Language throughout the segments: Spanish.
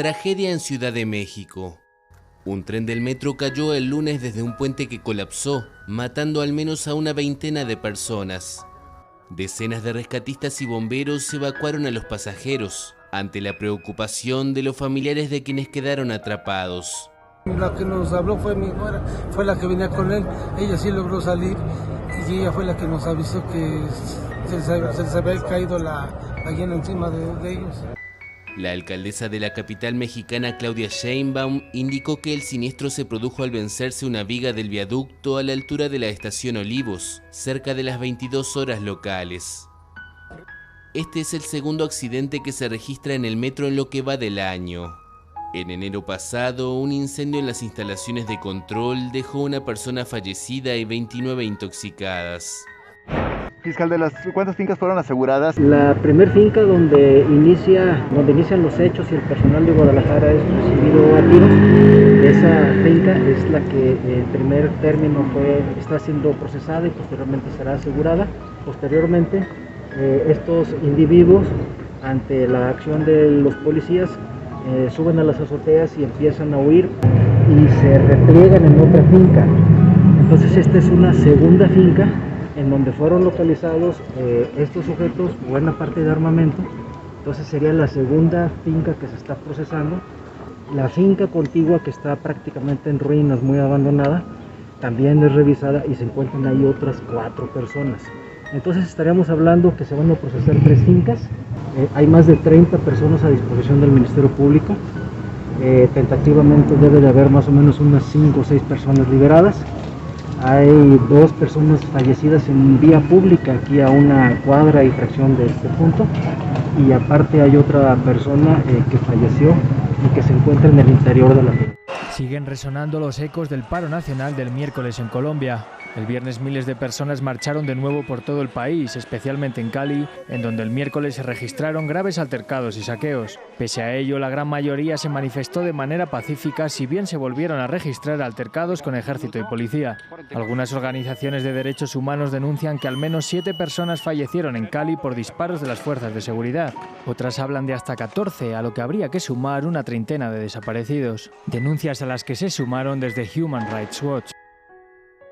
Tragedia en Ciudad de México. Un tren del metro cayó el lunes desde un puente que colapsó, matando al menos a una veintena de personas. Decenas de rescatistas y bomberos evacuaron a los pasajeros, ante la preocupación de los familiares de quienes quedaron atrapados. La que nos habló fue mi nuera, fue la que venía con él, ella sí logró salir y ella fue la que nos avisó que se les había caído la ballena encima de ellos. La alcaldesa de la capital mexicana, Claudia Sheinbaum, indicó que el siniestro se produjo al vencerse una viga del viaducto a la altura de la estación Olivos, cerca de las 22 horas locales. Este es el segundo accidente que se registra en el metro en lo que va del año. En enero pasado, un incendio en las instalaciones de control dejó una persona fallecida y 29 intoxicadas. Fiscal, ¿cuántas fincas fueron aseguradas? La primer finca donde inician los hechos y el personal de Guadalajara es recibido a tiros, esa finca es la que en primer término está siendo procesada y posteriormente será asegurada. Posteriormente, estos individuos, ante la acción de los policías, suben a las azoteas y empiezan a huir y se repliegan en otra finca. Entonces esta es una segunda finca en donde fueron localizados estos sujetos, buena parte de armamento. Entonces sería la segunda finca que se está procesando. La finca contigua, que está prácticamente en ruinas, muy abandonada, también es revisada y se encuentran ahí otras 4 personas. Entonces estaríamos hablando que se van a procesar 3 fincas. Hay más de 30 personas a disposición del Ministerio Público. Tentativamente debe de haber más o menos unas 5 o 6 personas liberadas. Hay 2 personas fallecidas en vía pública, aquí a una cuadra y fracción de este punto. Y aparte hay otra persona que falleció y que se encuentra en el interior de la finca. Siguen resonando los ecos del paro nacional del miércoles en Colombia. El viernes miles de personas marcharon de nuevo por todo el país, especialmente en Cali, en donde el miércoles se registraron graves altercados y saqueos. Pese a ello, la gran mayoría se manifestó de manera pacífica, si bien se volvieron a registrar altercados con ejército y policía. Algunas organizaciones de derechos humanos denuncian que al menos 7 personas fallecieron en Cali por disparos de las fuerzas de seguridad. Otras hablan de hasta 14, a lo que habría que sumar una treintena de desaparecidos. Denuncias a las que se sumaron desde Human Rights Watch.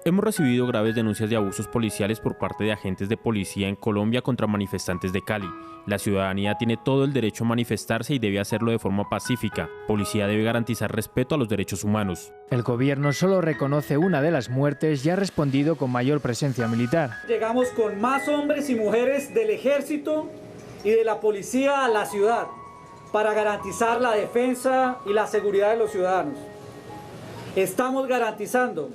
Hemos recibido graves denuncias de abusos policiales por parte de agentes de policía en Colombia contra manifestantes de Cali. La ciudadanía tiene todo el derecho a manifestarse y debe hacerlo de forma pacífica. Policía debe garantizar respeto a los derechos humanos. El gobierno solo reconoce una de las muertes y ha respondido con mayor presencia militar. Llegamos con más hombres y mujeres del ejército y de la policía a la ciudad para garantizar la defensa y la seguridad de los ciudadanos. Estamos garantizando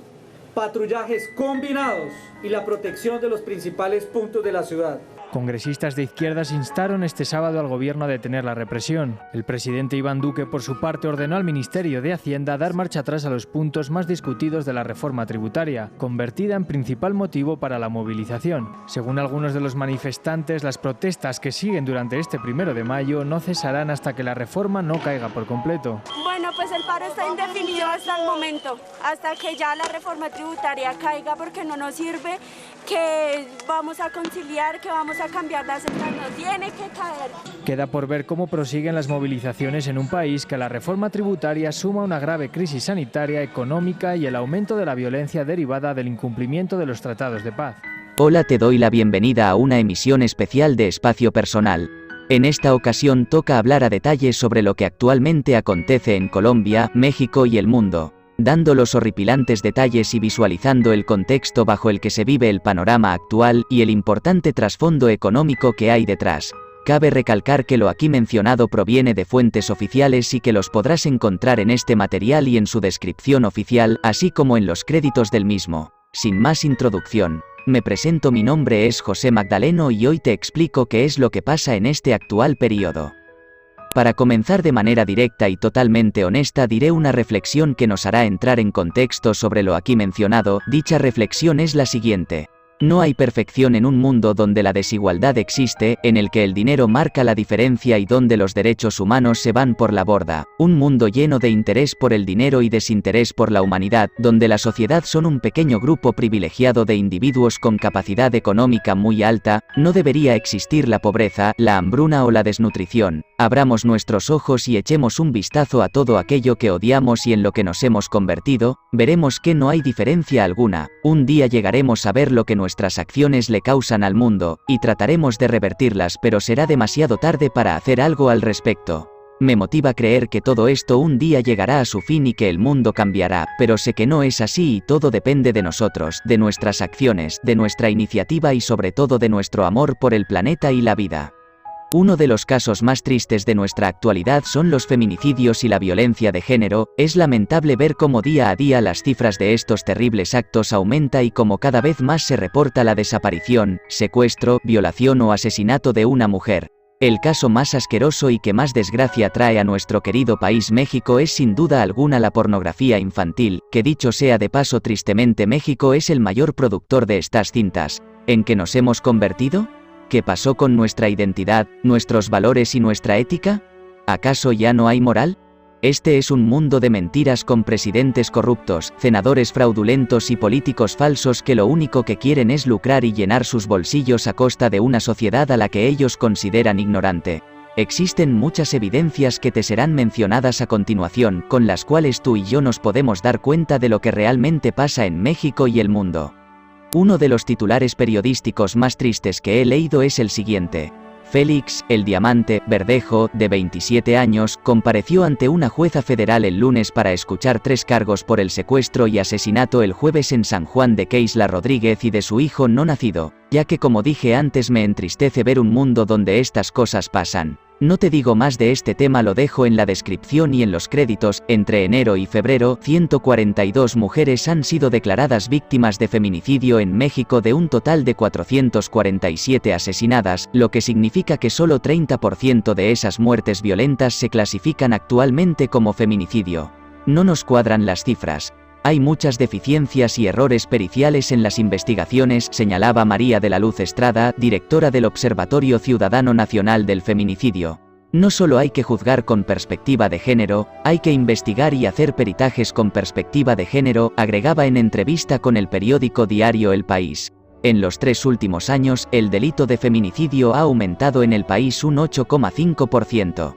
patrullajes combinados y la protección de los principales puntos de la ciudad. Congresistas de izquierdas instaron este sábado al gobierno a detener la represión. El presidente Iván Duque, por su parte, ordenó al Ministerio de Hacienda dar marcha atrás a los puntos más discutidos de la reforma tributaria, convertida en principal motivo para la movilización. Según algunos de los manifestantes, las protestas que siguen durante este 1 de mayo no cesarán hasta que la reforma no caiga por completo. Bueno, pues el paro está indefinido hasta el momento, hasta que ya la reforma tributaria caiga, porque no nos sirve que vamos a conciliar, que vamos a cambiar las sendas, no tiene que caer. Queda por ver cómo prosiguen las movilizaciones en un país que a la reforma tributaria suma una grave crisis sanitaria, económica y el aumento de la violencia derivada del incumplimiento de los tratados de paz. Hola, te doy la bienvenida a una emisión especial de Espacio Personal. En esta ocasión toca hablar a detalle sobre lo que actualmente acontece en Colombia, México y el mundo, dando los horripilantes detalles y visualizando el contexto bajo el que se vive el panorama actual y el importante trasfondo económico que hay detrás. Cabe recalcar que lo aquí mencionado proviene de fuentes oficiales y que los podrás encontrar en este material y en su descripción oficial, así como en los créditos del mismo. Sin más introducción, me presento, mi nombre es José Magdaleno y hoy te explico qué es lo que pasa en este actual periodo. Para comenzar de manera directa y totalmente honesta, diré una reflexión que nos hará entrar en contexto sobre lo aquí mencionado. Dicha reflexión es la siguiente. No hay perfección en un mundo donde la desigualdad existe, en el que el dinero marca la diferencia y donde los derechos humanos se van por la borda. Un mundo lleno de interés por el dinero y desinterés por la humanidad, donde la sociedad son un pequeño grupo privilegiado de individuos con capacidad económica muy alta, no debería existir la pobreza, la hambruna o la desnutrición. Abramos nuestros ojos y echemos un vistazo a todo aquello que odiamos y en lo que nos hemos convertido, veremos que no hay diferencia alguna. Un día llegaremos a ver lo que nuestras acciones le causan al mundo, y trataremos de revertirlas, pero será demasiado tarde para hacer algo al respecto. Me motiva creer que todo esto un día llegará a su fin y que el mundo cambiará, pero sé que no es así y todo depende de nosotros, de nuestras acciones, de nuestra iniciativa y sobre todo de nuestro amor por el planeta y la vida. Uno de los casos más tristes de nuestra actualidad son los feminicidios y la violencia de género. Es lamentable ver cómo día a día las cifras de estos terribles actos aumenta y cómo cada vez más se reporta la desaparición, secuestro, violación o asesinato de una mujer. El caso más asqueroso y que más desgracia trae a nuestro querido país México es sin duda alguna la pornografía infantil, que dicho sea de paso tristemente México es el mayor productor de estas cintas. ¿En qué nos hemos convertido? ¿Qué pasó con nuestra identidad, nuestros valores y nuestra ética? ¿Acaso ya no hay moral? Este es un mundo de mentiras con presidentes corruptos, senadores fraudulentos y políticos falsos que lo único que quieren es lucrar y llenar sus bolsillos a costa de una sociedad a la que ellos consideran ignorante. Existen muchas evidencias que te serán mencionadas a continuación, con las cuales tú y yo nos podemos dar cuenta de lo que realmente pasa en México y el mundo. Uno de los titulares periodísticos más tristes que he leído es el siguiente. Félix, el Diamante, Verdejo, de 27 años, compareció ante una jueza federal el lunes para escuchar 3 cargos por el secuestro y asesinato el jueves en San Juan de Keisla Rodríguez y de su hijo no nacido, ya que como dije antes me entristece ver un mundo donde estas cosas pasan. No te digo más de este tema, lo dejo en la descripción y en los créditos. Entre enero y febrero, 142 mujeres han sido declaradas víctimas de feminicidio en México de un total de 447 asesinadas, lo que significa que solo 30% de esas muertes violentas se clasifican actualmente como feminicidio. No nos cuadran las cifras. Hay muchas deficiencias y errores periciales en las investigaciones, señalaba María de la Luz Estrada, directora del Observatorio Ciudadano Nacional del Feminicidio. No solo hay que juzgar con perspectiva de género, hay que investigar y hacer peritajes con perspectiva de género, agregaba en entrevista con el periódico diario El País. En los 3 últimos años, el delito de feminicidio ha aumentado en el país un 8,5%.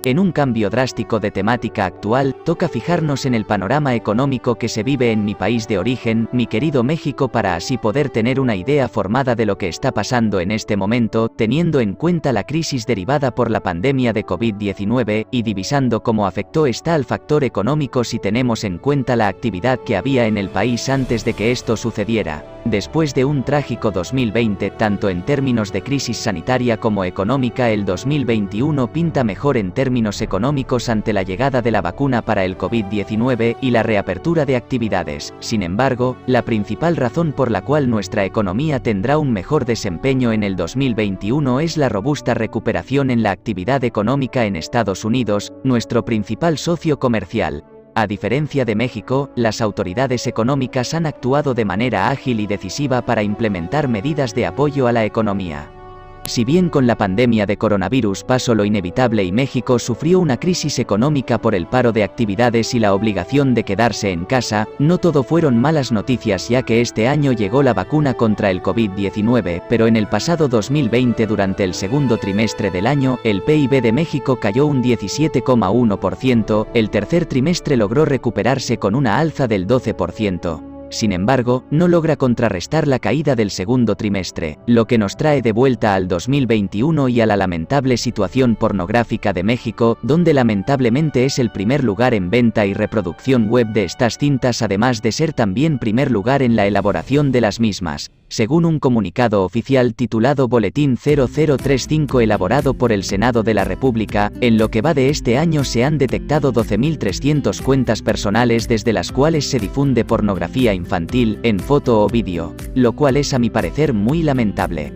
En un cambio drástico de temática actual, toca fijarnos en el panorama económico que se vive en mi país de origen, mi querido México, para así poder tener una idea formada de lo que está pasando en este momento, teniendo en cuenta la crisis derivada por la pandemia de COVID-19, y divisando cómo afectó esta al factor económico si tenemos en cuenta la actividad que había en el país antes de que esto sucediera. Después de un trágico 2020, tanto en términos de crisis sanitaria como económica, el 2021 pinta mejor en términos económicos ante la llegada de la vacuna para el COVID-19 y la reapertura de actividades. Sin embargo, la principal razón por la cual nuestra economía tendrá un mejor desempeño en el 2021 es la robusta recuperación en la actividad económica en Estados Unidos, nuestro principal socio comercial. A diferencia de México, las autoridades económicas han actuado de manera ágil y decisiva para implementar medidas de apoyo a la economía. Si bien con la pandemia de coronavirus pasó lo inevitable y México sufrió una crisis económica por el paro de actividades y la obligación de quedarse en casa, no todo fueron malas noticias, ya que este año llegó la vacuna contra el COVID-19, pero en el pasado 2020 durante el segundo trimestre del año, el PIB de México cayó un 17,1%, el tercer trimestre logró recuperarse con una alza del 12%. Sin embargo, no logra contrarrestar la caída del segundo trimestre, lo que nos trae de vuelta al 2021 y a la lamentable situación pornográfica de México, donde lamentablemente es el primer lugar en venta y reproducción web de estas cintas, además de ser también primer lugar en la elaboración de las mismas. Según un comunicado oficial titulado Boletín 0035 elaborado por el Senado de la República, en lo que va de este año se han detectado 12.300 cuentas personales desde las cuales se difunde pornografía infantil, en foto o vídeo, lo cual es a mi parecer muy lamentable.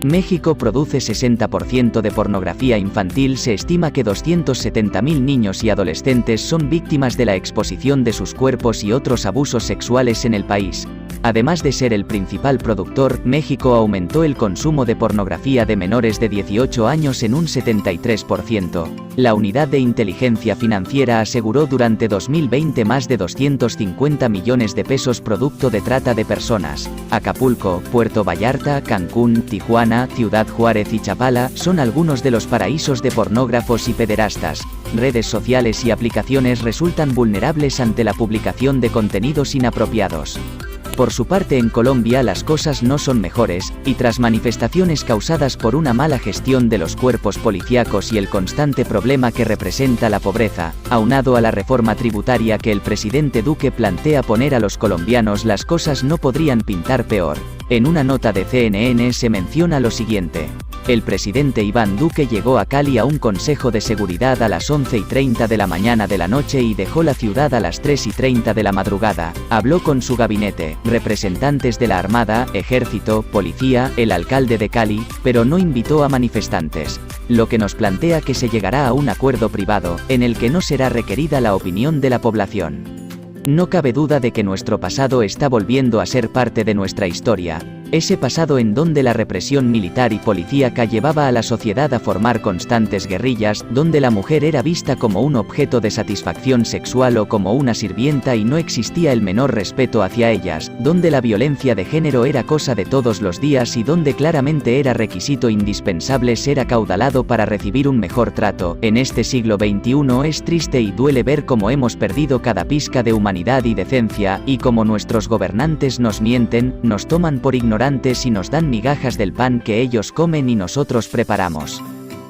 México produce 60% de pornografía infantil. Se estima que 270.000 niños y adolescentes son víctimas de la exposición de sus cuerpos y otros abusos sexuales en el país. Además de ser el principal productor, México aumentó el consumo de pornografía de menores de 18 años en un 73%. La Unidad de Inteligencia Financiera aseguró durante 2020 más de 250 millones de pesos producto de trata de personas. Acapulco, Puerto Vallarta, Cancún, Tijuana, Ciudad Juárez y Chapala son algunos de los paraísos de pornógrafos y pederastas. Redes sociales y aplicaciones resultan vulnerables ante la publicación de contenidos inapropiados. Por su parte, en Colombia las cosas no son mejores, y tras manifestaciones causadas por una mala gestión de los cuerpos policíacos y el constante problema que representa la pobreza, aunado a la reforma tributaria que el presidente Duque plantea poner a los colombianos, las cosas no podrían pintar peor. En una nota de CNN se menciona lo siguiente. El presidente Iván Duque llegó a Cali a un consejo de seguridad a las 11:30 de la mañana de la noche y dejó la ciudad a las 3:30 de la madrugada. Habló con su gabinete, representantes de la Armada, Ejército, Policía, el alcalde de Cali, pero no invitó a manifestantes. Lo que nos plantea que se llegará a un acuerdo privado, en el que no será requerida la opinión de la población. No cabe duda de que nuestro pasado está volviendo a ser parte de nuestra historia. Ese pasado en donde la represión militar y policíaca llevaba a la sociedad a formar constantes guerrillas, donde la mujer era vista como un objeto de satisfacción sexual o como una sirvienta y no existía el menor respeto hacia ellas, donde la violencia de género era cosa de todos los días y donde claramente era requisito indispensable ser acaudalado para recibir un mejor trato. En este siglo XXI es triste y duele ver cómo hemos perdido cada pizca de humanidad y decencia, y cómo nuestros gobernantes nos mienten, nos toman por ignorantes y nos dan migajas del pan que ellos comen y nosotros preparamos.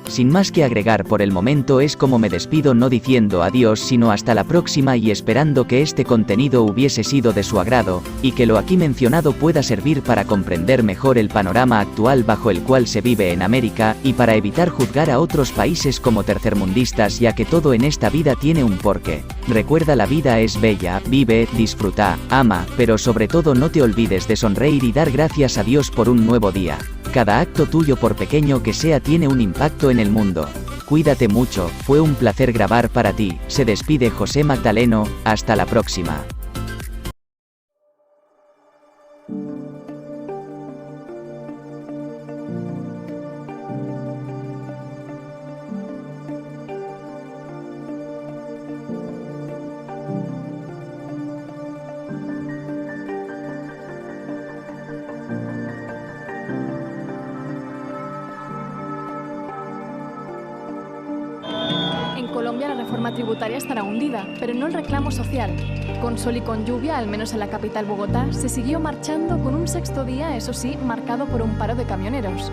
Sin más que agregar por el momento, es como me despido, no diciendo adiós sino hasta la próxima, y esperando que este contenido hubiese sido de su agrado, y que lo aquí mencionado pueda servir para comprender mejor el panorama actual bajo el cual se vive en América, y para evitar juzgar a otros países como tercermundistas, ya que todo en esta vida tiene un porqué. Recuerda, la vida es bella, vive, disfruta, ama, pero sobre todo no te olvides de sonreír y dar gracias a Dios por un nuevo día. Cada acto tuyo, por pequeño que sea, tiene un impacto en el mundo. Cuídate mucho, fue un placer grabar para ti. Se despide José Magdaleno, hasta la próxima. En Colombia la reforma tributaria estará hundida, pero no el reclamo social. Con sol y con lluvia, al menos en la capital Bogotá, se siguió marchando con un sexto día, eso sí, marcado por un paro de camioneros.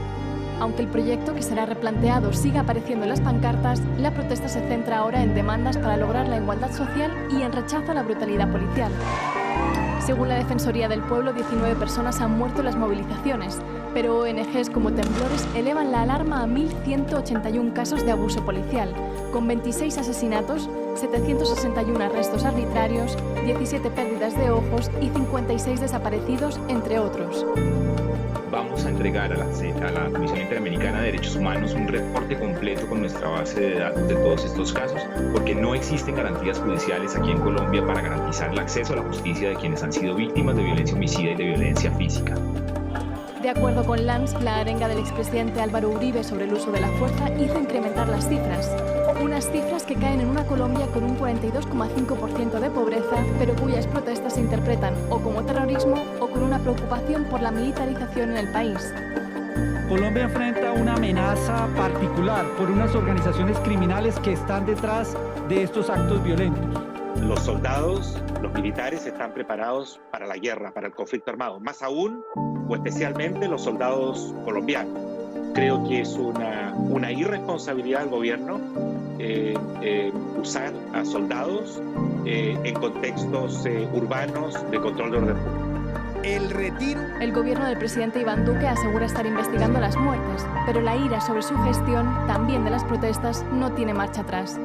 Aunque el proyecto, que será replanteado, siga apareciendo en las pancartas, la protesta se centra ahora en demandas para lograr la igualdad social y en rechazo a la brutalidad policial. Según la Defensoría del Pueblo, 19 personas han muerto en las movilizaciones, pero ONGs como Temblores elevan la alarma a 1.181 casos de abuso policial, con 26 asesinatos, 761 arrestos arbitrarios, 17 pérdidas de ojos y 56 desaparecidos, entre otros. Vamos a entregar a la Comisión Interamericana de Derechos Humanos un reporte completo con nuestra base de datos de todos estos casos, porque no existen garantías judiciales aquí en Colombia para garantizar el acceso a la justicia de quienes han sido víctimas de violencia homicida y de violencia física. De acuerdo con Lanz, la arenga del expresidente Álvaro Uribe sobre el uso de la fuerza hizo incrementar las cifras. Unas cifras que caen en una Colombia con un 42,5% de pobreza, pero cuyas protestas se interpretan o como terrorismo o con una preocupación por la militarización en el país. Colombia enfrenta una amenaza particular por unas organizaciones criminales que están detrás de estos actos violentos. Los soldados, los militares están preparados para la guerra, para el conflicto armado, más aún o especialmente los soldados colombianos. Creo que es una irresponsabilidad del gobierno usar a soldados en contextos urbanos de control de orden público. El gobierno del presidente Iván Duque asegura estar investigando las muertes, pero la ira sobre su gestión, también de las protestas, no tiene marcha atrás.